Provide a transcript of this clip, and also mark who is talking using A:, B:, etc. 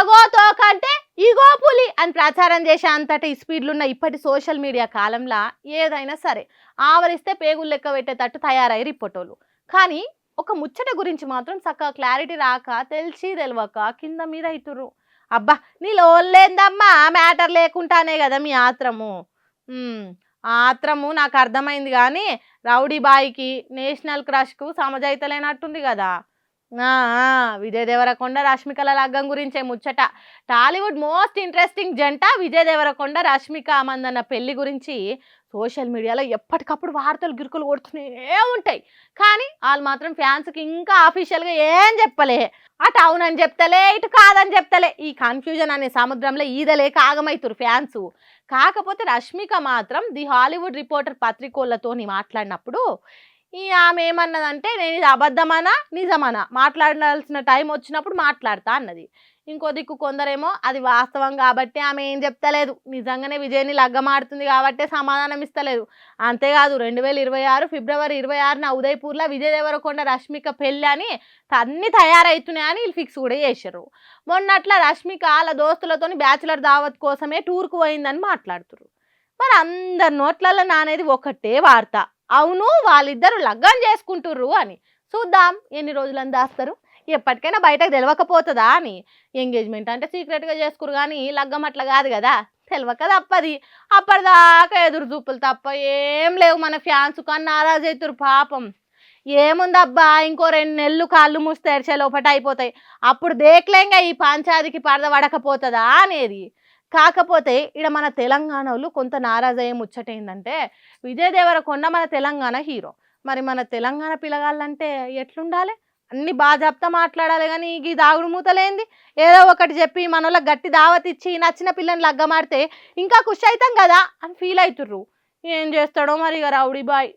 A: అగో తోకంటే ఇగో పులి అని ప్రచారం చేసే అంతటి స్పీడ్లున్న ఇప్పటి సోషల్ మీడియా కాలంలో ఏదైనా సరే ఆవరిస్తే పేగులు లెక్క పెట్టేటట్టు తయారయ్యారు ఇప్పటోళ్ళు. కానీ ఒక ముచ్చట గురించి మాత్రం చక్కగా క్లారిటీ రాక తెలిసి తెలవక కింద మీద అవుతుర్రు. అబ్బా నీలో లేందమ్మా మ్యాటర్ లేకుండానే కదా మీ ఆత్రము. ఆత్రము నాకు అర్థమైంది కానీ రౌడీ బాయ్కి నేషనల్ క్రష్కు సమజైతలేనట్టుంది కదా. విజయ్ దేవరకొండ రష్మికల లగ్గం గురించే ముచ్చట. టాలీవుడ్ మోస్ట్ ఇంట్రెస్టింగ్ జంట విజయ్ దేవరకొండ రష్మిక మందన్న పెళ్లి గురించి సోషల్ మీడియాలో ఎప్పటికప్పుడు వార్తలు గిరుకులు కొడుతూనే ఉంటాయి. కానీ వాళ్ళు మాత్రం ఫ్యాన్స్కి ఇంకా అఫీషియల్గా ఏం చెప్పలే. అటు అవునని చెప్తలే ఇటు కాదని చెప్తలే. ఈ కన్ఫ్యూజన్ అనే సముద్రంలో ఈదలేక ఆగమవుతురు ఫ్యాన్స్. కాకపోతే రష్మిక మాత్రం ది హాలీవుడ్ రిపోర్టర్ పత్రికోళ్ళతోని మాట్లాడినప్పుడు ఆమె ఏమన్నదంటే నేను ఇది అబద్ధమనా నిజమనా మాట్లాడాల్సిన టైం వచ్చినప్పుడు మాట్లాడతా అన్నది. ఇంకో దిక్కు కొందరేమో అది వాస్తవం కాబట్టి ఆమె ఏం చెప్తలేదు, నిజంగానే విజయ్ని లగ్గమాడుతుంది కాబట్టే సమాధానం ఇస్తలేదు. అంతేకాదు 2026 ఫిబ్రవరి 26న ఉదయపూర్లో విజయ్ దేవరకొండ రష్మిక పెళ్ళి అని అన్నీ తయారవుతున్నాయని వీళ్ళు ఫిక్స్ కూడా చేశారు. మొన్నట్ల రష్మిక వాళ్ళ దోస్తులతోని బ్యాచులర్ దావత్ కోసమే టూర్కు పోయిందని మాట్లాడుతున్నారు. మరి అందరి నోట్లలో నానేది ఒకటే వార్త, అవును వాళ్ళిద్దరు లగ్గం చేసుకుంటుర్రు అని. చూద్దాం ఎన్ని రోజులని దాస్తారు, ఎప్పటికైనా బయటకు తెలవకపోతుందా అని. ఎంగేజ్మెంట్ అంటే సీక్రెట్గా చేసుకురు కానీ లగ్గం అట్లా కాదు కదా, తెలవక తప్పది. అప్పటిదాకా ఎదురు చూపులు తప్ప ఏం లేవు. మన ఫ్యాన్స్ కానీ నారాజు అవుతారు పాపం. ఏముందబ్బా ఇంకో 2 నెలలు కాళ్ళు మూసి తెరిచే లోపట అయిపోతాయి, అప్పుడు దేకలేంగా ఈ పంచాదికి పరద పడకపోతుందా అనేది. కాకపోతే ఇక్కడ మన తెలంగాణ వాళ్ళు కొంత నారాజయ్యే ముచ్చట ఏంటంటే విజయ్ దేవరకొండ మన తెలంగాణ హీరో. మరి మన తెలంగాణ పిల్లగాళ్ళంటే ఎట్లుండాలి, అన్ని బాజాప్తా మాట్లాడాలి. కానీ ఈ దాగుడు మూతలేంది, ఏదో ఒకటి చెప్పి మనలో గట్టి దావత్ ఇచ్చి నచ్చిన పిల్లని లగ్గమాడితే ఇంకా ఖుషి అవుతాం కదా అని ఫీల్ అవుతుర్రు. ఏం చేస్తాడో మరి ఇక రౌడీ బాయ్.